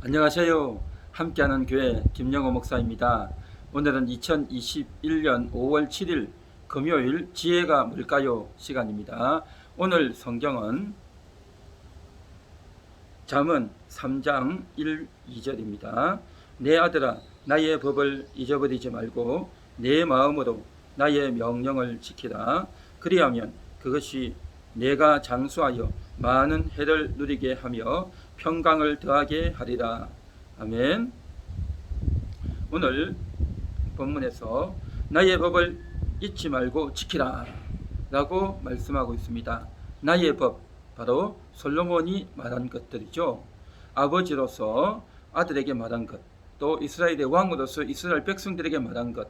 안녕하세요. 함께하는 교회 김영호 목사입니다. 오늘은 2021년 5월 7일 금요일 지혜가 뭘까요? 시간입니다. 오늘 성경은 잠언 3장 1, 2절입니다. 내 아들아, 나의 법을 잊어버리지 말고 내 마음으로 나의 명령을 지키라. 그리하면 그것이 내가 장수하여 많은 해를 누리게 하며 평강을 더하게 하리라. 아멘. 오늘 본문에서 나의 법을 잊지 말고 지키라 라고 말씀하고 있습니다. 나의 법, 바로 솔로몬이 말한 것들이죠. 아버지로서 아들에게 말한 것, 또 이스라엘의 왕으로서 이스라엘 백성들에게 말한 것,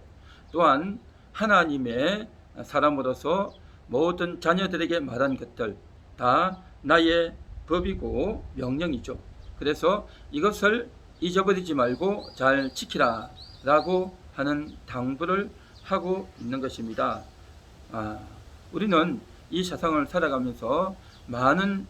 또한 하나님의 사람으로서 모든 자녀들에게 말한 것들 다 나의 법이고 명령이죠. 그래서 이것을 잊어버리지 말고 잘 지키라 라고 하는 당부를 하고 있는 것입니다. 우리는 이 세상을 살아가면서 많은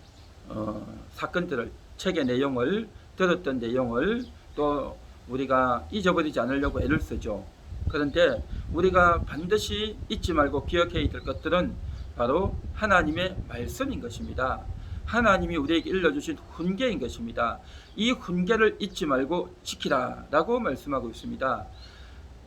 사건들을, 책의 내용을, 들었던 내용을 또 우리가 잊어버리지 않으려고 애를 쓰죠. 그런데 우리가 반드시 잊지 말고 기억해야 될 것들은 바로 하나님의 말씀인 것입니다. 하나님이 우리에게 일러주신 훈계인 것입니다. 이 훈계를 잊지 말고 지키라 라고 말씀하고 있습니다.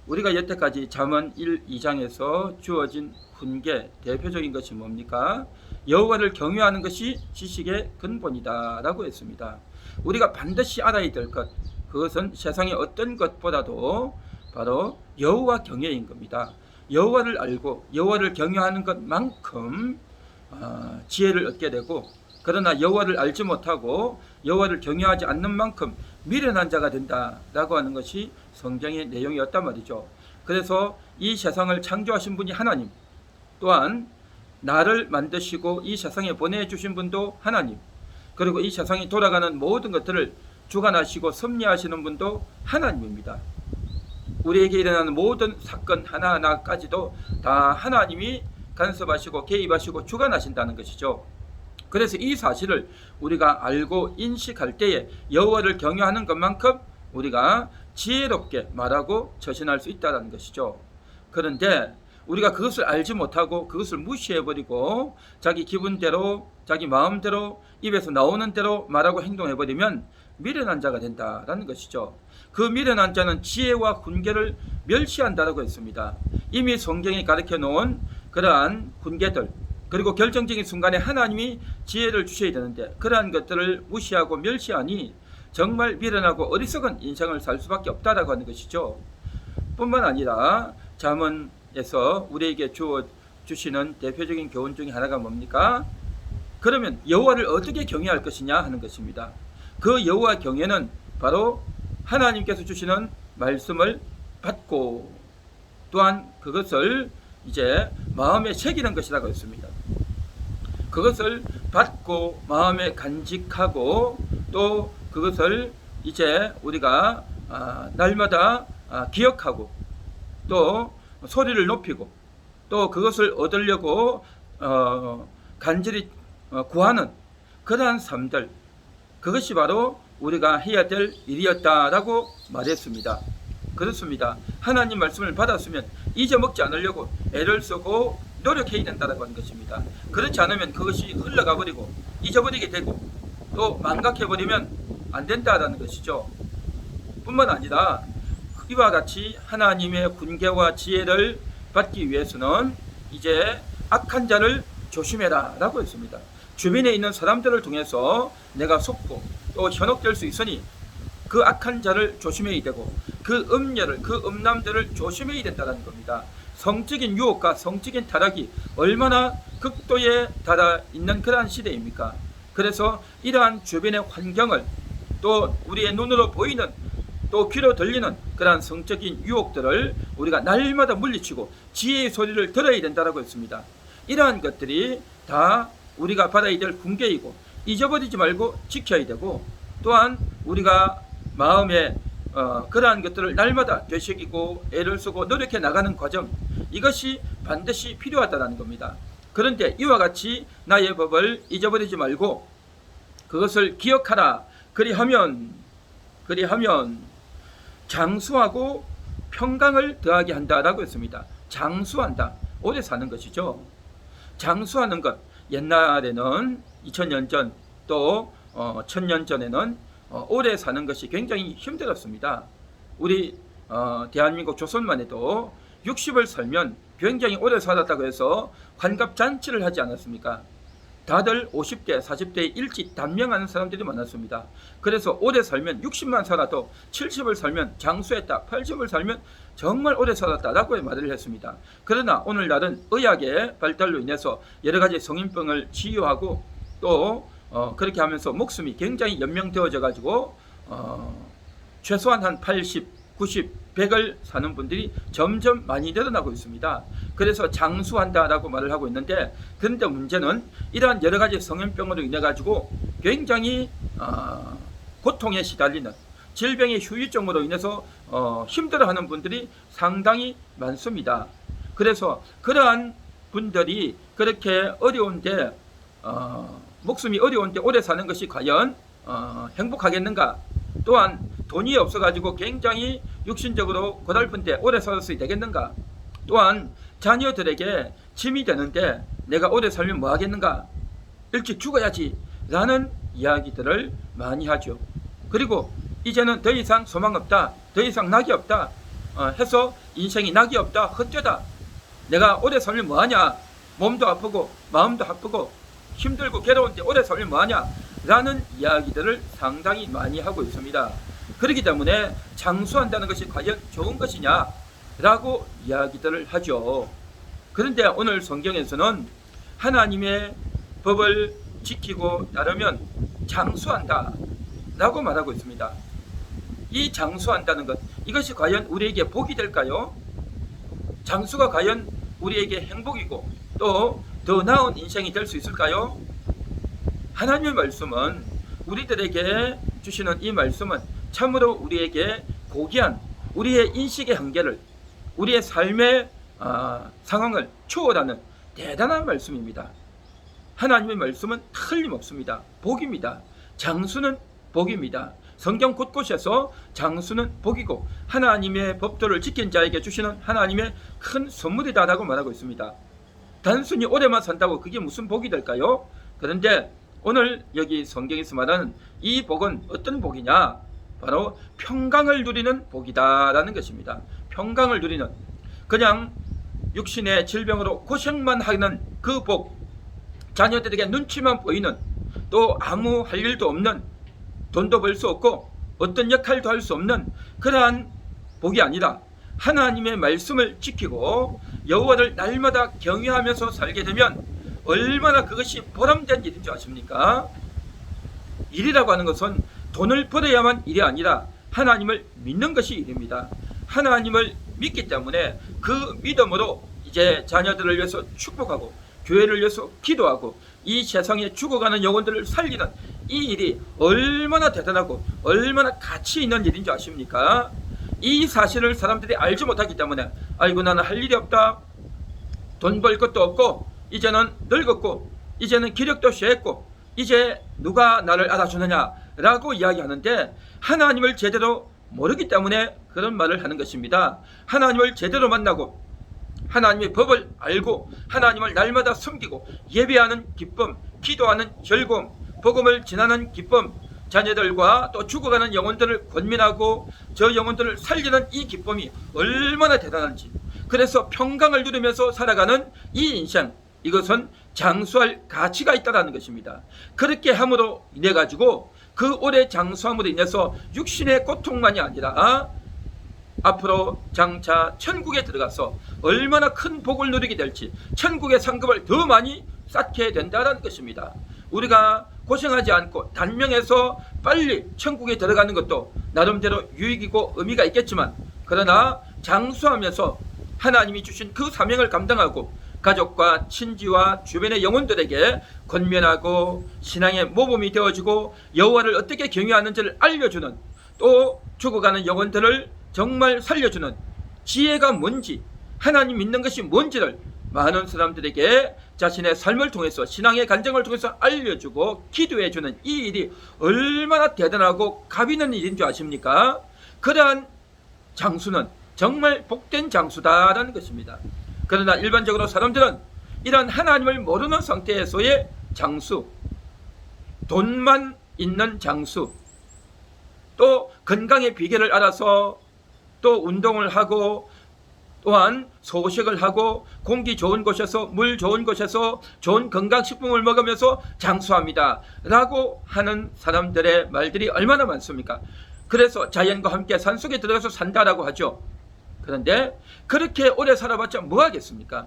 우리가 여태까지 잠언 1, 2장에서 주어진 훈계, 대표적인 것이 뭡니까? 여호와를 경외하는 것이 지식의 근본이다 라고 했습니다. 우리가 반드시 알아야 될 것, 그것은 세상의 어떤 것보다도 바로 여호와 경외인 겁니다. 여호와를 알고 여호와를 경외하는 것만큼 지혜를 얻게 되고, 그러나 여호와를 알지 못하고 여호와를 경외하지 않는 만큼 미련한 자가 된다라고 하는 것이 성경의 내용이었단 말이죠. 그래서 이 세상을 창조하신 분이 하나님, 또한 나를 만드시고 이 세상에 보내주신 분도 하나님, 그리고 이 세상이 돌아가는 모든 것들을 주관하시고 섭리하시는 분도 하나님입니다. 우리에게 일어나는 모든 사건 하나하나까지도 다 하나님이 간섭하시고 개입하시고 주관하신다는 것이죠. 그래서 이 사실을 우리가 알고 인식할 때에 여호와를 경외하는 것만큼 우리가 지혜롭게 말하고 처신할 수 있다는 것이죠. 그런데 우리가 그것을 알지 못하고 그것을 무시해버리고 자기 기분대로, 자기 마음대로, 입에서 나오는 대로 말하고 행동해버리면 미련한 자가 된다는 것이죠. 그 미련한 자는 지혜와 훈계를 멸시한다라고 했습니다. 이미 성경이 가르쳐 놓은 그러한 훈계들, 그리고 결정적인 순간에 하나님이 지혜를 주셔야 되는데 그러한 것들을 무시하고 멸시하니 정말 미련하고 어리석은 인생을 살 수밖에 없다라고 하는 것이죠. 뿐만 아니라 잠언에서 우리에게 주시는 대표적인 교훈 중에 하나가 뭡니까? 그러면 여호와를 어떻게 경외할 것이냐 하는 것입니다. 그 여호와 경외는 바로 하나님께서 주시는 말씀을 받고 또한 그것을 이제 마음에 새기는 것이라고 했습니다. 그것을 받고 마음에 간직하고 또 그것을 이제 우리가 날마다 기억하고 또 소리를 높이고 또 그것을 얻으려고 간절히 구하는 그러한 삶들, 그것이 바로 우리가 해야 될 일이었다라고 말했습니다. 그렇습니다. 하나님 말씀을 받았으면 잊어먹지 않으려고 애를 쓰고 노력해야 된다고 하는 것입니다. 그렇지 않으면 그것이 흘러가 버리고 잊어버리게 되고 또 망각해버리면 안 된다는 것이죠. 뿐만 아니라 이와 같이 하나님의 훈계와 지혜를 받기 위해서는 이제 악한 자를 조심해라 라고 했습니다. 주변에 있는 사람들을 통해서 내가 속고 또 현혹될 수 있으니 그 악한 자를 조심해야 되고 그 음녀를, 그 음남들을 조심해야 된다는 겁니다. 성적인 유혹과 성적인 타락이 얼마나 극도에 달아 있는 그러한 시대입니까? 그래서 이러한 주변의 환경을 또 우리의 눈으로 보이는 또 귀로 들리는 그러한 성적인 유혹들을 우리가 날마다 물리치고 지혜의 소리를 들어야 된다고 했습니다. 이러한 것들이 다 우리가 받아야 될 훈계이고 잊어버리지 말고 지켜야 되고, 또한 우리가 마음에 그러한 것들을 날마다 되새기고 애를 쓰고 노력해 나가는 과정, 이것이 반드시 필요하다는 겁니다. 그런데 이와 같이 나의 법을 잊어버리지 말고 그것을 기억하라. 그리하면 그리하면 장수하고 평강을 더하게 한다라고 했습니다. 장수한다, 오래 사는 것이죠. 장수하는 것, 옛날에는 2000년 전 또 1000년 전에는 오래 사는 것이 굉장히 힘들었습니다. 우리 대한민국 조선만 해도 60을 살면 굉장히 오래 살았다고 해서 환갑잔치를 하지 않았습니까? 다들 50대, 40대에 일찍 단명하는 사람들이 많았습니다. 그래서 오래 살면 60만 살아도 70을 살면 장수했다, 80을 살면 정말 오래 살았다라고 말을 했습니다. 그러나 오늘날은 의학의 발달로 인해서 여러 가지 성인병을 치유하고 또 그렇게 하면서 목숨이 굉장히 연명되어져 가지고 최소한 한 80, 90, 100을 사는 분들이 점점 많이 늘어나고 있습니다. 그래서 장수한다라고 말을 하고 있는데, 그런데 문제는 이러한 여러 가지 성인병으로 인해 가지고 굉장히 고통에 시달리는, 질병의 후유증으로 인해서 힘들어하는 분들이 상당히 많습니다. 그래서 그러한 분들이 그렇게 어려운데 목숨이 어려운데 오래 사는 것이 과연 행복하겠는가? 또한 돈이 없어가지고 굉장히 육신적으로 고달픈데 오래 살았어야 되겠는가? 또한 자녀들에게 짐이 되는데 내가 오래 살면 뭐 하겠는가? 일찍 죽어야지 라는 이야기들을 많이 하죠. 그리고 이제는 더 이상 소망 없다, 더 이상 낙이 없다 해서 인생이 낙이 없다, 헛되다, 내가 오래 살면 뭐하냐, 몸도 아프고 마음도 아프고 힘들고 괴로운데 오래 살면 뭐하냐 라는 이야기들을 상당히 많이 하고 있습니다. 그렇기 때문에 장수한다는 것이 과연 좋은 것이냐 라고 이야기들을 하죠. 그런데 오늘 성경에서는 하나님의 법을 지키고 따르면 장수한다 라고 말하고 있습니다. 이 장수한다는 것, 이것이 과연 우리에게 복이 될까요? 장수가 과연 우리에게 행복이고 또 더 나은 인생이 될 수 있을까요? 하나님의 말씀은, 우리들에게 주시는 이 말씀은 참으로 우리에게 고귀한, 우리의 인식의 한계를, 우리의 삶의 상황을 초월하는 대단한 말씀입니다. 하나님의 말씀은 틀림없습니다. 복입니다. 장수는 복입니다. 성경 곳곳에서 장수는 복이고 하나님의 법도를 지킨 자에게 주시는 하나님의 큰 선물이다라고 말하고 있습니다. 단순히 오래만 산다고 그게 무슨 복이 될까요? 그런데 오늘 여기 성경에서 말하는 이 복은 어떤 복이냐? 바로 평강을 누리는 복이다라는 것입니다. 평강을 누리는, 그냥 육신의 질병으로 고생만 하는 그 복, 자녀들에게 눈치만 보이는, 또 아무 할 일도 없는, 돈도 벌 수 없고 어떤 역할도 할 수 없는 그러한 복이 아니라 하나님의 말씀을 지키고 여호와를 날마다 경외하면서 살게 되면 얼마나 그것이 보람된 일인 줄 아십니까? 일이라고 하는 것은 돈을 벌어야만 일이 아니라 하나님을 믿는 것이 일입니다. 하나님을 믿기 때문에 그 믿음으로 이제 자녀들을 위해서 축복하고 교회를 위해서 기도하고 이 세상에 죽어가는 영혼들을 살리는 이 일이 얼마나 대단하고 얼마나 가치 있는 일인 줄 아십니까? 이 사실을 사람들이 알지 못하기 때문에, 아이고 나는 할 일이 없다, 돈 벌 것도 없고 이제는 늙었고 이제는 기력도 쇠했고 이제 누가 나를 알아주느냐 라고 이야기하는데, 하나님을 제대로 모르기 때문에 그런 말을 하는 것입니다. 하나님을 제대로 만나고 하나님의 법을 알고 하나님을 날마다 섬기고 예배하는 기쁨, 기도하는 즐거움, 복음을 전하는 기쁨, 자녀들과 또 죽어가는 영혼들을 권면하고 저 영혼들을 살리는 이 기쁨이 얼마나 대단한지, 그래서 평강을 누리면서 살아가는 이 인생, 이것은 장수할 가치가 있다는 것입니다. 그렇게 함으로 인해 가지고 그 오래 장수함으로 인해서 육신의 고통만이 아니라 앞으로 장차 천국에 들어가서 얼마나 큰 복을 누리게 될지, 천국의 상급을 더 많이 쌓게 된다는 것입니다. 우리가 고생하지 않고 단명해서 빨리 천국에 들어가는 것도 나름대로 유익이고 의미가 있겠지만, 그러나 장수하면서 하나님이 주신 그 사명을 감당하고 가족과 친지와 주변의 영혼들에게 권면하고 신앙의 모범이 되어주고 여호와를 어떻게 경외하는지를 알려주는, 또 죽어가는 영혼들을 정말 살려주는 지혜가 뭔지, 하나님 믿는 것이 뭔지를 많은 사람들에게 자신의 삶을 통해서 신앙의 간증을 통해서 알려주고 기도해주는 이 일이 얼마나 대단하고 값 있는 일인 줄 아십니까? 그러한 장수는 정말 복된 장수다라는 것입니다. 그러나 일반적으로 사람들은 이런 하나님을 모르는 상태에서의 장수, 돈만 있는 장수, 또 건강의 비결을 알아서 또 운동을 하고 또한 소식을 하고 공기 좋은 곳에서 물 좋은 곳에서 좋은 건강식품을 먹으면서 장수합니다 라고 하는 사람들의 말들이 얼마나 많습니까? 그래서 자연과 함께 산속에 들어가서 산다라고 하죠. 그런데 그렇게 오래 살아봤자 뭐 하겠습니까?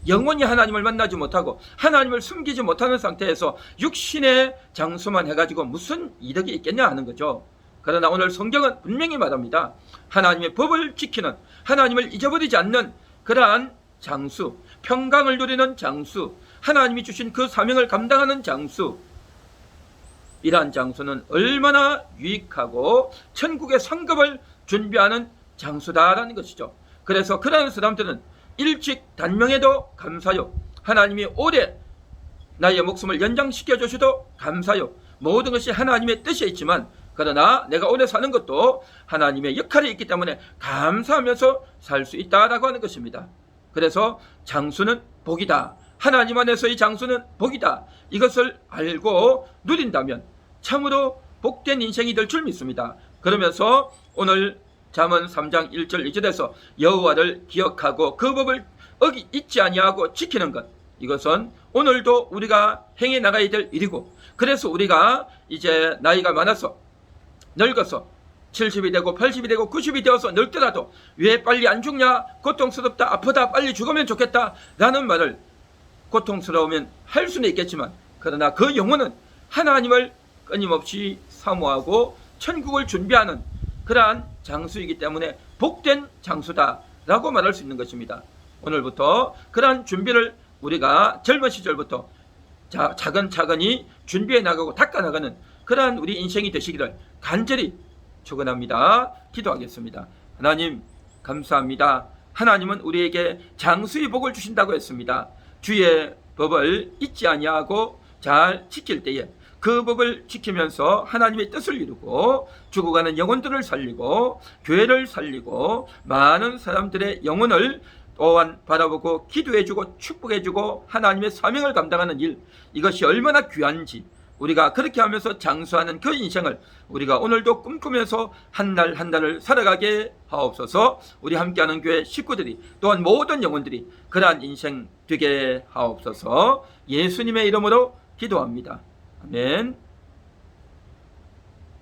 영원히 하나님을 만나지 못하고 하나님을 숨기지 못하는 상태에서 육신의 장수만 해가지고 무슨 이득이 있겠냐 하는 거죠. 그러나 오늘 성경은 분명히 말합니다. 하나님의 법을 지키는, 하나님을 잊어버리지 않는 그러한 장수, 평강을 누리는 장수, 하나님이 주신 그 사명을 감당하는 장수, 이러한 장수는 얼마나 유익하고 천국의 상급을 준비하는 장수다라는 것이죠. 그래서 그러한 사람들은 일찍 단명해도 감사요, 하나님이 오래 나의 목숨을 연장시켜 주셔도 감사요, 모든 것이 하나님의 뜻에 있지만 그러나 내가 오래 사는 것도 하나님의 역할이 있기 때문에 감사하면서 살 수 있다라고 하는 것입니다. 그래서 장수는 복이다, 하나님 안에서의 장수는 복이다, 이것을 알고 누린다면 참으로 복된 인생이 될 줄 믿습니다. 그러면서 오늘 잠언 3장 1절 2절에서 여호와를 기억하고 그 법을 잊지 아니하고 지키는 것, 이것은 오늘도 우리가 행해 나가야 될 일이고, 그래서 우리가 이제 나이가 많아서 늙어서 70이 되고 80이 되고 90이 되어서 늙더라도 왜 빨리 안 죽냐, 고통스럽다, 아프다, 빨리 죽으면 좋겠다 라는 말을 고통스러우면 할 수는 있겠지만 그러나 그 영혼은 하나님을 끊임없이 사모하고 천국을 준비하는 그러한 장수이기 때문에 복된 장수다라고 말할 수 있는 것입니다. 오늘부터 그러한 준비를 우리가 젊은 시절부터 차근차근히 준비해 나가고 닦아 나가는 그러한 우리 인생이 되시기를 간절히 축원합니다. 기도하겠습니다. 하나님 감사합니다. 하나님은 우리에게 장수의 복을 주신다고 했습니다. 주의 법을 잊지 아니하고 잘 지킬 때에 그 법을 지키면서 하나님의 뜻을 이루고 죽어가는 영혼들을 살리고 교회를 살리고 많은 사람들의 영혼을 또한 바라보고 기도해주고 축복해주고 하나님의 사명을 감당하는 일, 이것이 얼마나 귀한지 우리가 그렇게 하면서 장수하는 그 인생을 우리가 오늘도 꿈꾸면서 한 날 한 날을 살아가게 하옵소서. 우리 함께하는 교회 식구들이 또한 모든 영혼들이 그러한 인생 되게 하옵소서. 예수님의 이름으로 기도합니다. 아멘.